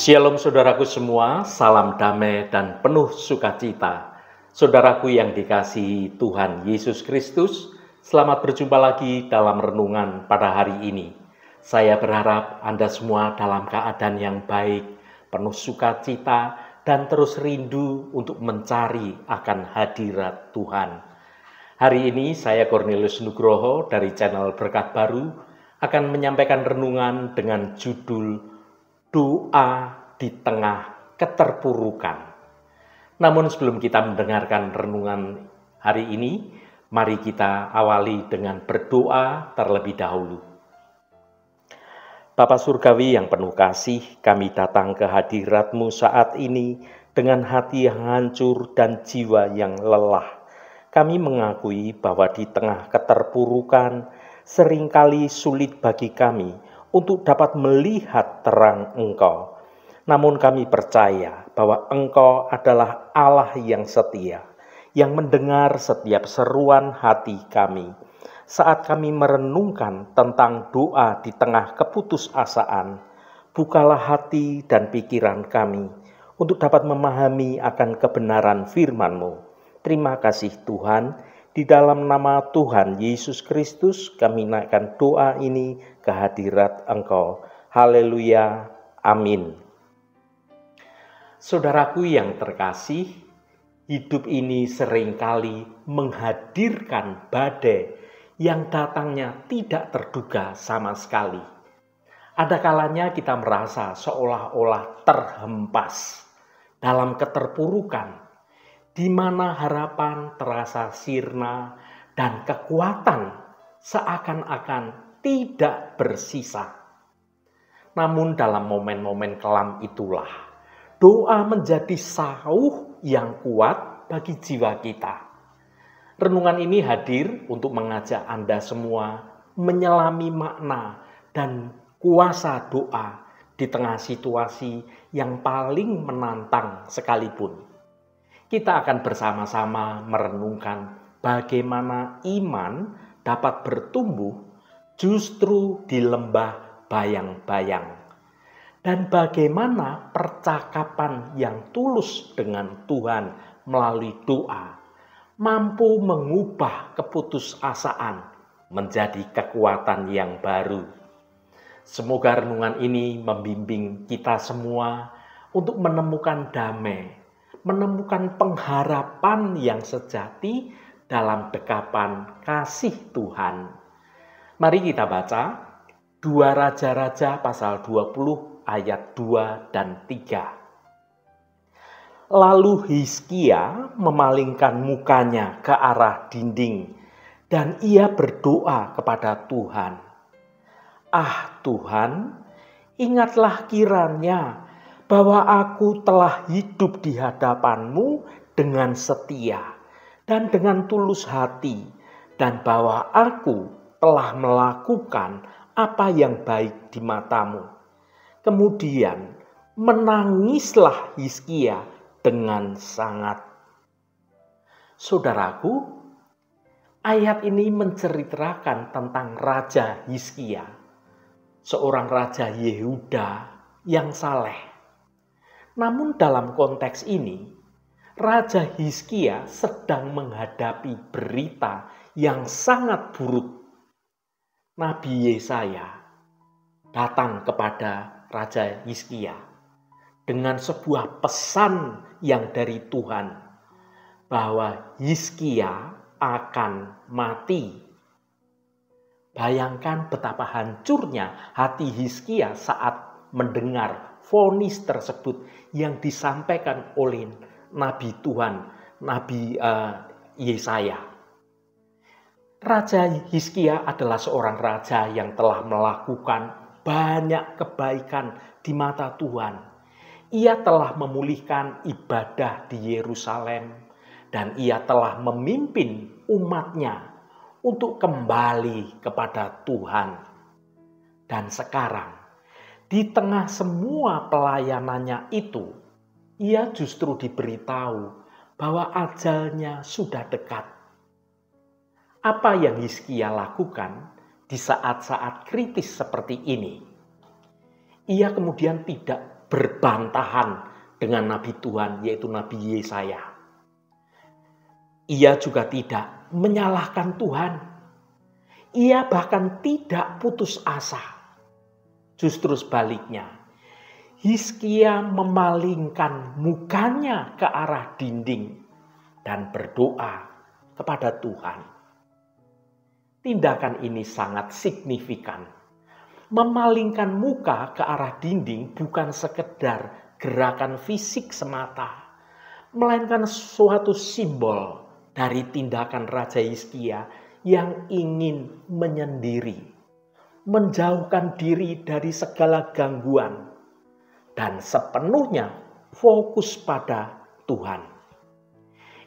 Shalom saudaraku semua, salam damai dan penuh sukacita. Saudaraku yang dikasihi Tuhan Yesus Kristus, selamat berjumpa lagi dalam renungan pada hari ini. Saya berharap Anda semua dalam keadaan yang baik, penuh sukacita, dan terus rindu untuk mencari akan hadirat Tuhan. Hari ini saya Cornelius Nugroho dari channel Berkat Baru akan menyampaikan renungan dengan judul Doa di tengah keterpurukan. Namun sebelum kita mendengarkan renungan hari ini, mari kita awali dengan berdoa terlebih dahulu. Bapa Surgawi yang penuh kasih, kami datang ke hadirat-Mu saat ini dengan hati yang hancur dan jiwa yang lelah. Kami mengakui bahwa di tengah keterpurukan, seringkali sulit bagi kami untuk dapat melihat terang Engkau. Namun kami percaya bahwa Engkau adalah Allah yang setia, yang mendengar setiap seruan hati kami. Saat kami merenungkan tentang doa di tengah keputusasaan, bukalah hati dan pikiran kami untuk dapat memahami akan kebenaran firman-Mu. Terima kasih Tuhan. Di dalam nama Tuhan Yesus Kristus kami naikkan doa ini ke hadirat Engkau. Haleluya. Amin. Saudaraku yang terkasih, hidup ini seringkali menghadirkan badai yang datangnya tidak terduga sama sekali. Ada kalanya kita merasa seolah-olah terhempas dalam keterpurukan, di mana harapan terasa sirna dan kekuatan seakan-akan tidak bersisa. Namun dalam momen-momen kelam itulah, doa menjadi sauh yang kuat bagi jiwa kita. Renungan ini hadir untuk mengajak Anda semua menyelami makna dan kuasa doa di tengah situasi yang paling menantang sekalipun. Kita akan bersama-sama merenungkan bagaimana iman dapat bertumbuh justru di lembah bayang-bayang. Dan bagaimana percakapan yang tulus dengan Tuhan melalui doa mampu mengubah keputusasaan menjadi kekuatan yang baru. Semoga renungan ini membimbing kita semua untuk menemukan damai, menemukan pengharapan yang sejati dalam dekapan kasih Tuhan. Mari kita baca 2 Raja-Raja pasal 20 ayat 2 dan 3. Lalu Hizkia memalingkan mukanya ke arah dinding dan ia berdoa kepada Tuhan. Ah Tuhan, ingatlah kiranya bahwa aku telah hidup di hadapan-Mu dengan setia dan dengan tulus hati, dan bahwa aku telah melakukan apa yang baik di mata-Mu. Kemudian menangislah Hizkia dengan sangat. Saudaraku, ayat ini menceritakan tentang Raja Hizkia, seorang Raja Yehuda yang saleh. Namun dalam konteks ini, Raja Hizkia sedang menghadapi berita yang sangat buruk. Nabi Yesaya datang kepada Raja Hizkia dengan sebuah pesan yang dari Tuhan bahwa Hizkia akan mati. Bayangkan betapa hancurnya hati Hizkia saat mendengar vonis tersebut yang disampaikan oleh Nabi Tuhan, Nabi Yesaya. Raja Hizkia adalah seorang raja yang telah melakukan banyak kebaikan di mata Tuhan. Ia telah memulihkan ibadah di Yerusalem dan ia telah memimpin umatnya untuk kembali kepada Tuhan. Dan sekarang, di tengah semua pelayanannya itu, ia justru diberitahu bahwa ajalnya sudah dekat. Apa yang Hizkia lakukan di saat-saat kritis seperti ini? Ia kemudian tidak berbantahan dengan Nabi Tuhan, yaitu Nabi Yesaya. Ia juga tidak menyalahkan Tuhan. Ia bahkan tidak putus asa. Justru sebaliknya, Hizkia memalingkan mukanya ke arah dinding dan berdoa kepada Tuhan. Tindakan ini sangat signifikan. Memalingkan muka ke arah dinding bukan sekedar gerakan fisik semata, melainkan suatu simbol dari tindakan Raja Hizkia yang ingin menyendiri, menjauhkan diri dari segala gangguan, dan sepenuhnya fokus pada Tuhan.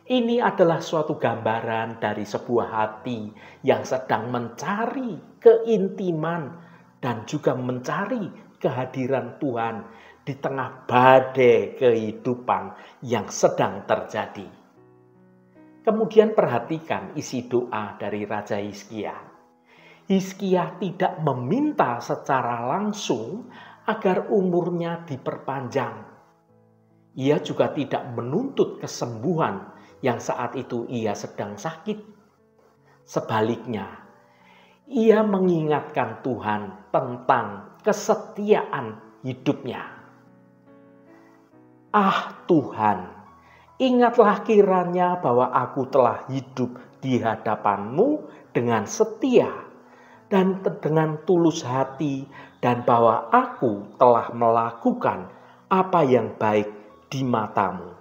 Ini adalah suatu gambaran dari sebuah hati yang sedang mencari keintiman dan juga mencari kehadiran Tuhan di tengah badai kehidupan yang sedang terjadi. Kemudian perhatikan isi doa dari Raja Hizkia. Hizkia tidak meminta secara langsung agar umurnya diperpanjang. Ia juga tidak menuntut kesembuhan yang saat itu ia sedang sakit. Sebaliknya, ia mengingatkan Tuhan tentang kesetiaan hidupnya. Ah Tuhan, ingatlah kiranya bahwa aku telah hidup di hadapan-Mu dengan setia dan dengan tulus hati, dan bahwa aku telah melakukan apa yang baik di mata-Mu.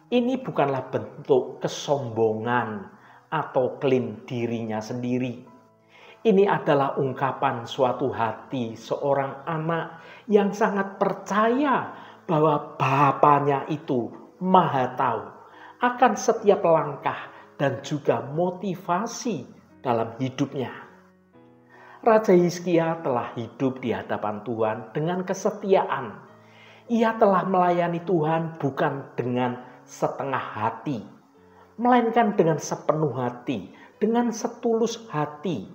Ini bukanlah bentuk kesombongan atau klaim dirinya sendiri. Ini adalah ungkapan suatu hati seorang anak yang sangat percaya bahwa Bapaknya itu Maha tahu akan setiap langkah dan juga motivasi dalam hidupnya. Raja Hizkia telah hidup di hadapan Tuhan dengan kesetiaan. Ia telah melayani Tuhan bukan dengan setengah hati, melainkan dengan sepenuh hati, dengan setulus hati.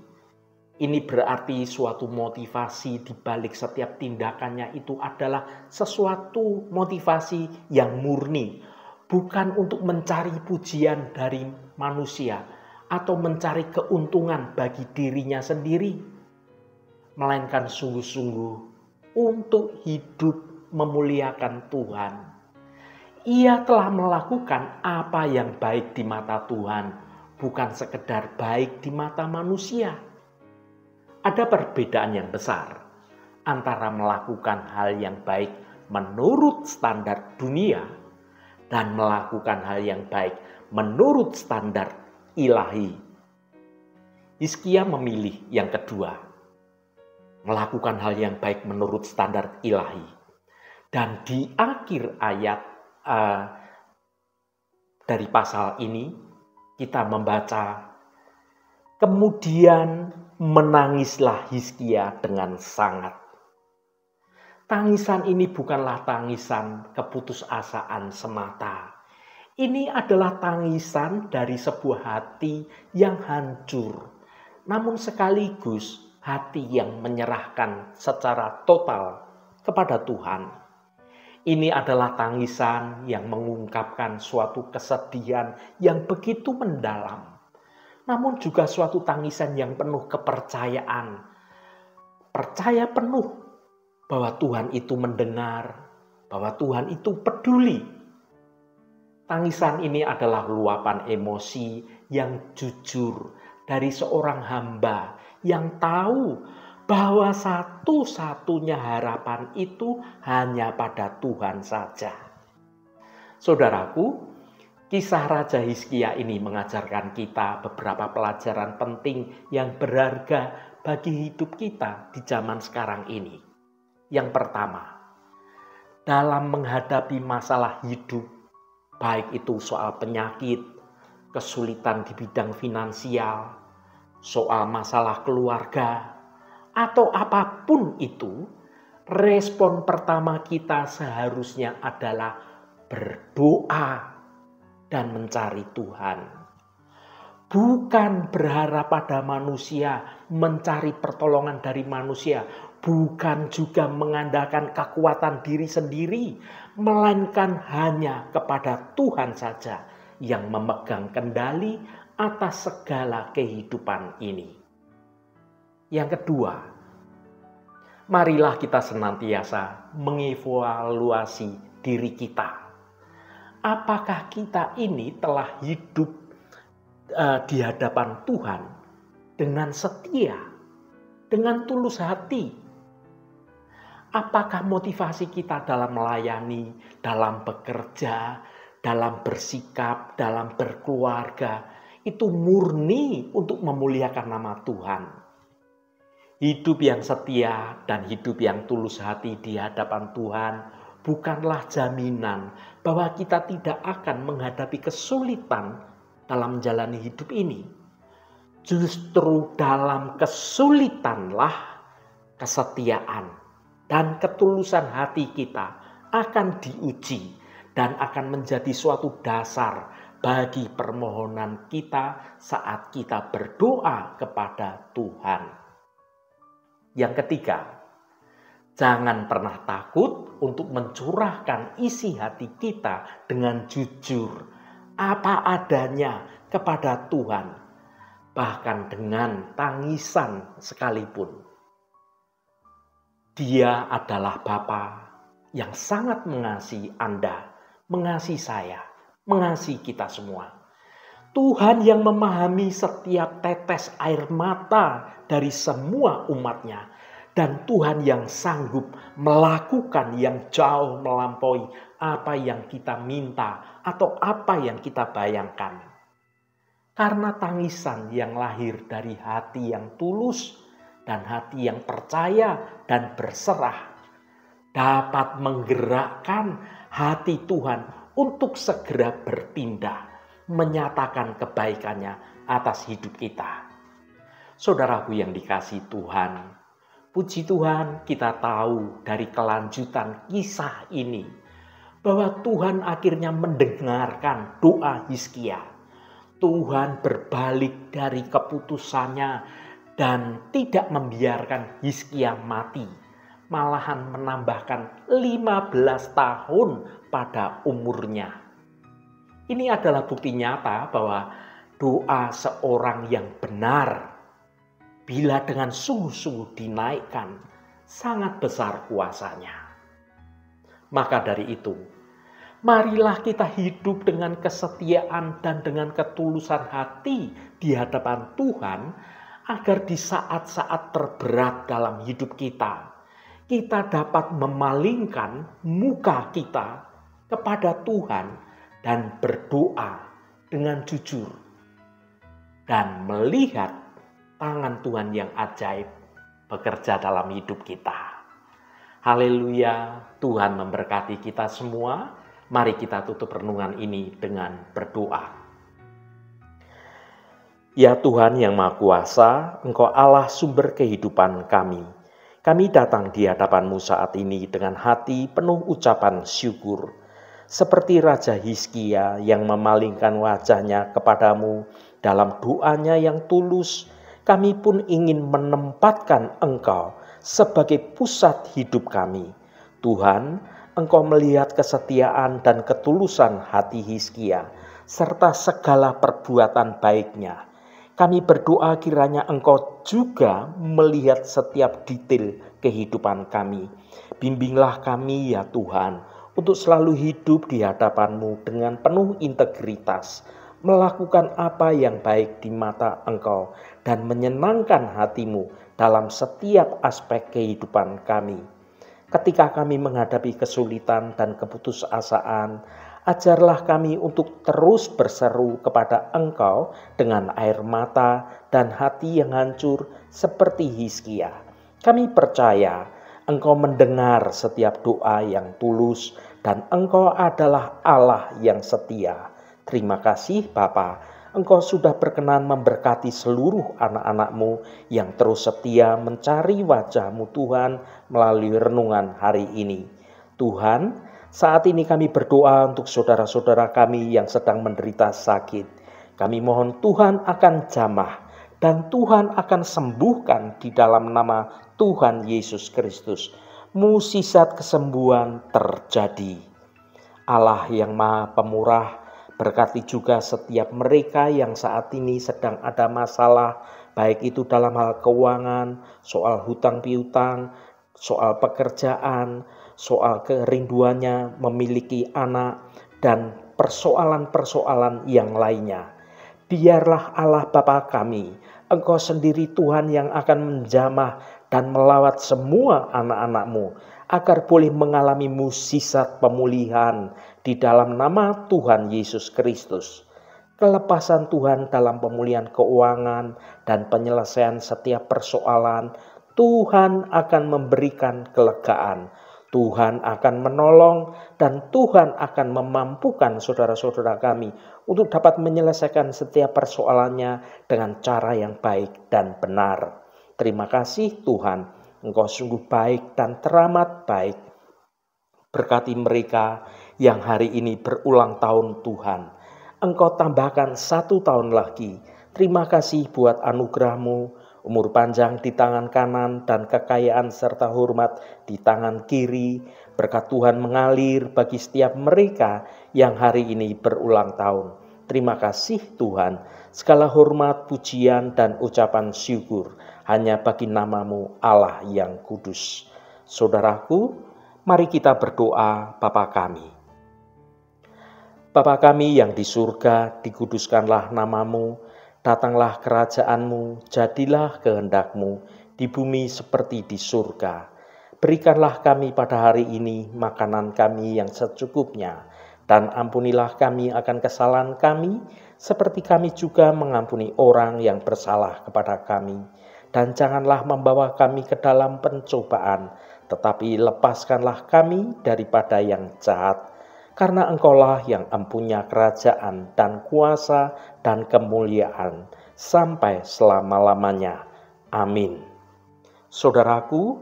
Ini berarti suatu motivasi di balik setiap tindakannya itu adalah sesuatu motivasi yang murni. Bukan untuk mencari pujian dari manusia atau mencari keuntungan bagi dirinya sendiri. Melainkan sungguh-sungguh untuk hidup memuliakan Tuhan. Ia telah melakukan apa yang baik di mata Tuhan, bukan sekedar baik di mata manusia. Ada perbedaan yang besar antara melakukan hal yang baik menurut standar dunia dan melakukan hal yang baik menurut standar ilahi. Hizkia memilih yang kedua, melakukan hal yang baik menurut standar ilahi. Dan di akhir ayat dari pasal ini kita membaca, kemudian menangislah Hizkia dengan sangat. Tangisan ini bukanlah tangisan keputusasaan semata. Ini adalah tangisan dari sebuah hati yang hancur, namun sekaligus hati yang menyerahkan secara total kepada Tuhan. Ini adalah tangisan yang mengungkapkan suatu kesedihan yang begitu mendalam, namun juga suatu tangisan yang penuh kepercayaan. Percaya penuh bahwa Tuhan itu mendengar, bahwa Tuhan itu peduli. Tangisan ini adalah luapan emosi yang jujur dari seorang hamba yang tahu bahwa satu-satunya harapan itu hanya pada Tuhan saja. Saudaraku, kisah Raja Hizkia ini mengajarkan kita beberapa pelajaran penting yang berharga bagi hidup kita di zaman sekarang ini. Yang pertama, dalam menghadapi masalah hidup, baik itu soal penyakit, kesulitan di bidang finansial, soal masalah keluarga, atau apapun itu, respon pertama kita seharusnya adalah berdoa dan mencari Tuhan. bukan berharap pada manusia, mencari pertolongan dari manusia, bukan juga mengandalkan kekuatan diri sendiri, melainkan hanya kepada Tuhan saja yang memegang kendali atas segala kehidupan ini. Yang kedua, marilah kita senantiasa mengevaluasi diri kita. Apakah kita ini telah hidup di hadapan Tuhan dengan setia, dengan tulus hati? Apakah motivasi kita dalam melayani, dalam bekerja, dalam bersikap, dalam berkeluarga itu murni untuk memuliakan nama Tuhan? Hidup yang setia dan hidup yang tulus hati di hadapan Tuhan bukanlah jaminan bahwa kita tidak akan menghadapi kesulitan dalam menjalani hidup ini. Justru dalam kesulitanlah kesetiaan dan ketulusan hati kita akan diuji dan akan menjadi suatu dasar bagi permohonan kita saat kita berdoa kepada Tuhan. Yang ketiga, jangan pernah takut untuk mencurahkan isi hati kita dengan jujur, apa adanya kepada Tuhan, bahkan dengan tangisan sekalipun. Dia adalah Bapa yang sangat mengasihi Anda, mengasihi saya, mengasihi kita semua. Tuhan yang memahami setiap tetes air mata dari semua umatnya. Dan Tuhan yang sanggup melakukan yang jauh melampaui apa yang kita minta atau apa yang kita bayangkan. Karena tangisan yang lahir dari hati yang tulus dan hati yang percaya dan berserah dapat menggerakkan hati Tuhan untuk segera bertindak, menyatakan kebaikannya atas hidup kita. Saudaraku yang dikasihi Tuhan, puji Tuhan, kita tahu dari kelanjutan kisah ini bahwa Tuhan akhirnya mendengarkan doa Hizkia. Tuhan berbalik dari keputusannya dan tidak membiarkan Hizkia mati, malahan menambahkan 15 tahun pada umurnya. Ini adalah bukti nyata bahwa doa seorang yang benar, bila dengan sungguh-sungguh dinaikkan, sangat besar kuasanya. Maka dari itu, marilah kita hidup dengan kesetiaan dan dengan ketulusan hati di hadapan Tuhan, agar di saat-saat terberat dalam hidup kita, kita dapat memalingkan muka kita kepada Tuhan dan berdoa dengan jujur dan melihat tangan Tuhan yang ajaib bekerja dalam hidup kita. Haleluya, Tuhan memberkati kita semua. Mari kita tutup renungan ini dengan berdoa. Ya Tuhan yang Maha Kuasa, Engkau Allah sumber kehidupan kami. Kami datang di hadapan-Mu saat ini dengan hati penuh ucapan syukur. Seperti Raja Hizkia yang memalingkan wajahnya kepadamu dalam doanya yang tulus, kami pun ingin menempatkan Engkau sebagai pusat hidup kami. Tuhan, Engkau melihat kesetiaan dan ketulusan hati Hizkia, serta segala perbuatan baiknya. Kami berdoa kiranya Engkau juga melihat setiap detail kehidupan kami. Bimbinglah kami ya Tuhan, untuk selalu hidup di hadapan-Mu dengan penuh integritas, melakukan apa yang baik di mata Engkau, dan menyenangkan hati-Mu dalam setiap aspek kehidupan kami. Ketika kami menghadapi kesulitan dan keputusasaan, ajarlah kami untuk terus berseru kepada Engkau dengan air mata dan hati yang hancur seperti Hizkia. Kami percaya Engkau mendengar setiap doa yang tulus dan Engkau adalah Allah yang setia. Terima kasih Bapa, Engkau sudah berkenan memberkati seluruh anak-anak-Mu yang terus setia mencari wajah-Mu Tuhan melalui renungan hari ini. Tuhan, saat ini kami berdoa untuk saudara-saudara kami yang sedang menderita sakit. Kami mohon Tuhan akan jamah dan Tuhan akan sembuhkan di dalam nama Tuhan Yesus Kristus. Mukjizat kesembuhan terjadi. Allah yang Maha Pemurah, berkati juga setiap mereka yang saat ini sedang ada masalah, baik itu dalam hal keuangan, soal hutang piutang, soal pekerjaan, soal kerinduannya memiliki anak, dan persoalan-persoalan yang lainnya. Biarlah Allah Bapa kami, Engkau sendiri Tuhan yang akan menjamah dan melawat semua anak-anak-Mu, agar boleh mengalami mukjizat pemulihan di dalam nama Tuhan Yesus Kristus. Kelepasan Tuhan dalam pemulihan keuangan dan penyelesaian setiap persoalan, Tuhan akan memberikan kelegaan. Tuhan akan menolong dan Tuhan akan memampukan saudara-saudara kami untuk dapat menyelesaikan setiap persoalannya dengan cara yang baik dan benar. Terima kasih Tuhan, Engkau sungguh baik dan teramat baik. Berkati mereka yang hari ini berulang tahun Tuhan. Engkau tambahkan 1 tahun lagi. Terima kasih buat anugerah-Mu, umur panjang di tangan kanan dan kekayaan serta hormat di tangan kiri. Berkat Tuhan mengalir bagi setiap mereka yang hari ini berulang tahun. Terima kasih Tuhan. Segala hormat, pujian, dan ucapan syukur hanya bagi nama-Mu Allah yang kudus. Saudaraku, mari kita berdoa. Bapa kami. Bapa kami yang di surga, dikuduskanlah nama-Mu. Datanglah kerajaan-Mu, jadilah kehendak-Mu di bumi seperti di surga. Berikanlah kami pada hari ini makanan kami yang secukupnya, dan ampunilah kami akan kesalahan kami, seperti kami juga mengampuni orang yang bersalah kepada kami. Dan janganlah membawa kami ke dalam pencobaan, tetapi lepaskanlah kami daripada yang jahat. Karena Engkaulah yang empunya kerajaan dan kuasa dan kemuliaan sampai selama-lamanya. Amin. Saudaraku,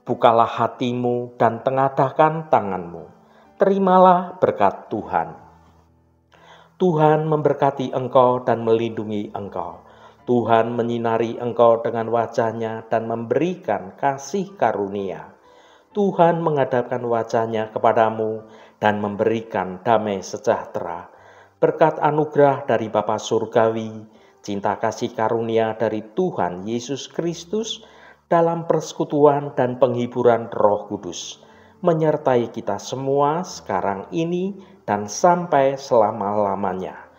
bukalah hatimu dan tengadahkan tanganmu. Terimalah berkat Tuhan. Tuhan memberkati engkau dan melindungi engkau. Tuhan menyinari engkau dengan wajah-Nya dan memberikan kasih karunia. Tuhan menghadapkan wajah-Nya kepadamu dan memberikan damai sejahtera. Berkat anugerah dari Bapa Surgawi, cinta kasih karunia dari Tuhan Yesus Kristus, dalam persekutuan dan penghiburan Roh Kudus, menyertai kita semua sekarang ini dan sampai selama-lamanya.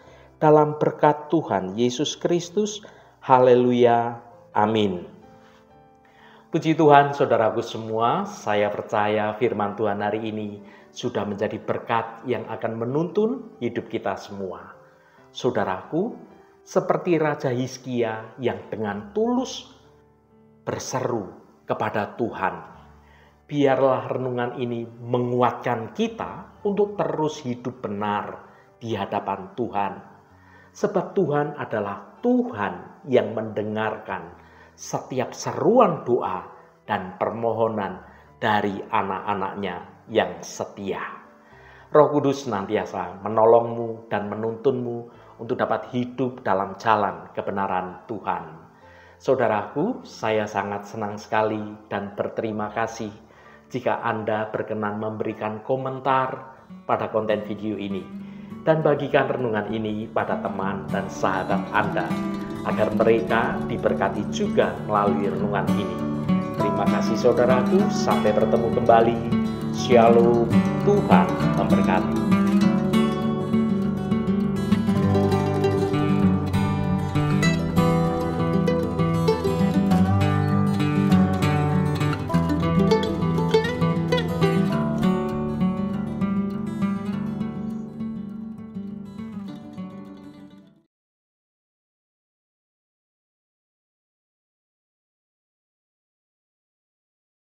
Dalam berkat Tuhan Yesus Kristus, haleluya, amin. Puji Tuhan, saudaraku semua, saya percaya firman Tuhan hari ini sudah menjadi berkat yang akan menuntun hidup kita semua. Saudaraku, seperti Raja Hizkia yang dengan tulus berseru kepada Tuhan, biarlah renungan ini menguatkan kita untuk terus hidup benar di hadapan Tuhan. Sebab Tuhan adalah Tuhan yang mendengarkan setiap seruan doa dan permohonan dari anak-anak-Nya yang setia. Roh Kudus senantiasa menolongmu dan menuntunmu untuk dapat hidup dalam jalan kebenaran Tuhan. Saudaraku, saya sangat senang sekali dan berterima kasih jika Anda berkenan memberikan komentar pada konten video ini dan bagikan renungan ini pada teman dan sahabat Anda, agar mereka diberkati juga melalui renungan ini. Terima kasih saudaraku, sampai bertemu kembali. Shalom, Tuhan memberkati.